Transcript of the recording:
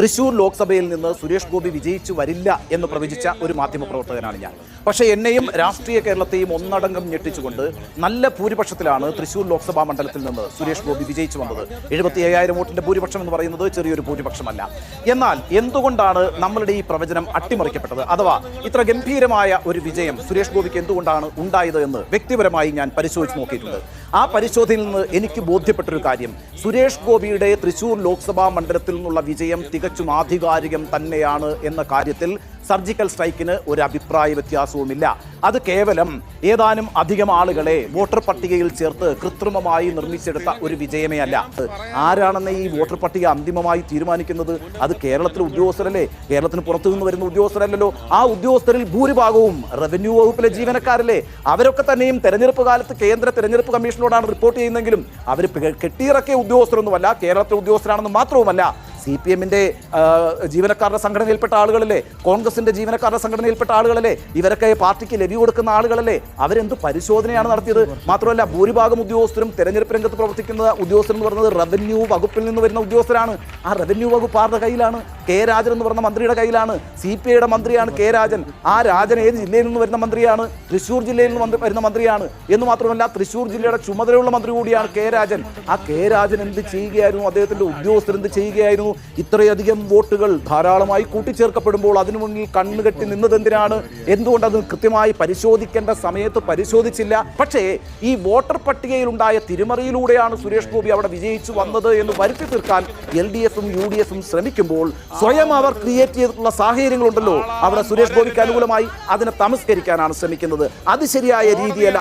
തൃശൂർ ലോക്സഭയിൽ നിന്ന് സുരേഷ് ഗോപി വിജയിച്ചു വരില്ല എന്ന് പ്രവചിച്ച ഒരു മാധ്യമപ്രവർത്തകനാണ് ഞാൻ. പക്ഷേ എന്നെയും രാഷ്ട്രീയ കേരളത്തെയും ഒന്നടങ്കം ഞെട്ടിച്ചുകൊണ്ട് നല്ല ഭൂരിപക്ഷത്തിലാണ് തൃശൂർ ലോക്സഭാ മണ്ഡലത്തിൽ നിന്ന് സുരേഷ് ഗോപി വിജയിച്ചു വന്നത്. 75,000 വോട്ടിന്റെ ഭൂരിപക്ഷം എന്ന് പറയുന്നത് ചെറിയൊരു ഭൂരിപക്ഷമല്ല. എന്നാൽ എന്തുകൊണ്ടാണ് നമ്മളുടെ ഈ പ്രവചനം അട്ടിമറിക്കപ്പെട്ടത്, അഥവാ ഇത്ര ഗംഭീരമായ ഒരു വിജയം സുരേഷ് ഗോപിക്ക് എന്തുകൊണ്ടാണ് ഉണ്ടായത് എന്ന് വ്യക്തിപരമായി ഞാൻ പരിശോധിച്ച് നോക്കിയിട്ടുണ്ട്. ആ പരിശോധനയിൽ നിന്ന് എനിക്ക് ബോധ്യപ്പെട്ടൊരു കാര്യം, സുരേഷ് ഗോപിയുടെ തൃശൂർ ലോക്സഭാ മണ്ഡലത്തിൽ നിന്നുള്ള വിജയം തികച്ചും ആധികാരികം തന്നെയാണ് എന്ന കാര്യത്തിൽ സർജിക്കൽ സ്ട്രൈക്കിന് ഒരു അഭിപ്രായ വ്യത്യാസവുമില്ല. അത് കേവലം ഏതാനും അധികം ആളുകളെ വോട്ടർ പട്ടികയിൽ ചേർത്ത് കൃത്രിമമായി നിർമ്മിച്ചെടുത്ത ഒരു വിജയമേ അല്ല. ആരാണെന്ന് ഈ വോട്ടർ പട്ടിക അന്തിമമായി തീരുമാനിക്കുന്നത്? അത് കേരളത്തിലെ ഉദ്യോഗസ്ഥരല്ലേ, കേരളത്തിന് പുറത്തു നിന്ന് വരുന്ന ഉദ്യോഗസ്ഥരല്ലല്ലോ. ആ ഉദ്യോഗസ്ഥരിൽ ഭൂരിഭാഗവും റവന്യൂ വകുപ്പിലെ ജീവനക്കാരല്ലേ. അവരൊക്കെ തന്നെയും തെരഞ്ഞെടുപ്പ് കാലത്ത് കേന്ദ്ര തെരഞ്ഞെടുപ്പ് കമ്മീഷനോടാണ് റിപ്പോർട്ട് ചെയ്യുന്നതെങ്കിലും അവർ കെട്ടിയിറക്കിയ ഉദ്യോഗസ്ഥരൊന്നുമല്ല, കേരളത്തിലെ ഉദ്യോഗസ്ഥരാണെന്ന് മാത്രവുമല്ല, CPM-ന്റെ ജീവനക്കാരുടെ സംഘടനയിൽപ്പെട്ട ആളുകളല്ലേ, കോൺഗ്രസിന്റെ ജീവനക്കാരുടെ സംഘടനയിൽപ്പെട്ട ആളുകളല്ലേ, ഇവരൊക്കെ പാർട്ടിക്ക് ലഭ്യ കൊടുക്കുന്ന ആളുകളല്ലേ. അവരെന്ത് പരിശോധനയാണ് നടത്തിയത്? മാത്രമല്ല, ഭൂരിഭാഗം ഉദ്യോഗസ്ഥരും തെരഞ്ഞെടുപ്പ് രംഗത്ത് പ്രവർത്തിക്കുന്ന ഉദ്യോഗസ്ഥർ എന്ന് പറയുന്നത് റവന്യൂ വകുപ്പിൽ നിന്ന് വരുന്ന ഉദ്യോഗസ്ഥരാണ്. ആ റവന്യൂ വകുപ്പ് ആരുടെ കയ്യിലാണ്? കെ രാജൻ എന്ന് പറഞ്ഞ മന്ത്രിയുടെ കയ്യിലാണ്. CPI-യുടെ മന്ത്രിയാണ് കെ രാജൻ. ആ രാജൻ ഏത് ജില്ലയിൽ നിന്ന് വരുന്ന മന്ത്രിയാണ്? തൃശ്ശൂർ ജില്ലയിൽ നിന്ന് വരുന്ന മന്ത്രിയാണ്. എന്ന് മാത്രമല്ല, തൃശ്ശൂർ ജില്ലയുടെ ചുമതലയുള്ള മന്ത്രി കൂടിയാണ് കെ രാജൻ. ആ കെ രാജൻ എന്ത് ചെയ്യുകയായിരുന്നു? അദ്ദേഹത്തിന്റെ ഉദ്യോഗസ്ഥർ എന്ത് ചെയ്യുകയായിരുന്നു? ഇത്രയധികം വോട്ടുകൾ ധാരാളമായി കൂട്ടിച്ചേർക്കപ്പെടുമ്പോൾ അതിനു മുന്നിൽ കണ്ണുകെട്ടി നിന്നതെന്തിനാണ്? എന്തുകൊണ്ടത് കൃത്യമായി പരിശോധിക്കേണ്ട സമയത്ത് പരിശോധിച്ചില്ല? പക്ഷേ ഈ വോട്ടർ പട്ടികയിൽ ഉണ്ടായ തിരിമറിയിലൂടെയാണ് സുരേഷ് ഗോപി അവിടെ വിജയിച്ചു വന്നത് എന്ന് വരുത്തി തീർക്കാൻ LDF-ഉം UDF-ഉം ശ്രമിക്കുമ്പോൾ സ്വയം അവർ ക്രിയേറ്റ് ചെയ്തിട്ടുള്ള സാഹചര്യങ്ങളുണ്ടല്ലോ, അവിടെ സുരേഷ് ഗോപിക്ക് അനുകൂലമായി അതിനെ തമസ്കരിക്കാനാണ് ശ്രമിക്കുന്നത്. അത് ശരിയായ രീതിയല്ല.